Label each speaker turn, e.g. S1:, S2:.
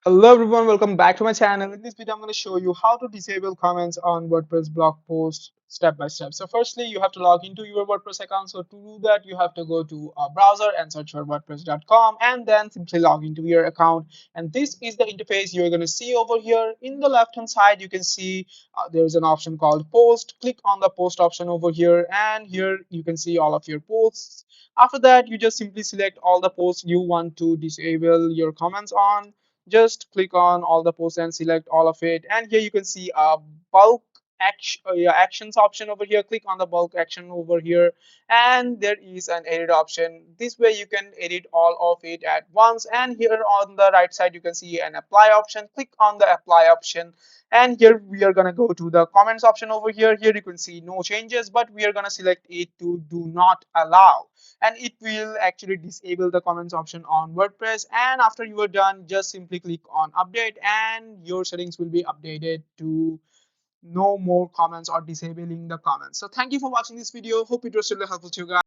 S1: Hello everyone, welcome back to my channel. In this video, I'm going to show you how to disable comments on WordPress blog post step by step. So firstly, you have to log into your WordPress account. So to do that, you have to go to a browser and search for wordpress.com and then simply log into your account. And this is the interface you're going to see over here. In the left hand side, you can see there's an option called post. Click on the post option over here, and here you can see all of your posts. After that, you just simply select all the posts you want to disable your comments on. Just click on all the posts and select all of it, and here you can see a bulk actions option over here. Click on the bulk action over here, and there is an edit option. This way you can edit all of it at once. And here on the right side you can see an apply option. Click on the apply option, and here we are going to go to the comments option over here. Here you can see no changes, but we are going to select it to do not allow, and it will actually disable the comments option on WordPress. And after you are done, just simply click on update, and your settings will be updated to no more comments or disabling the comments. So thank you for watching this video. Hope it was really helpful to you guys.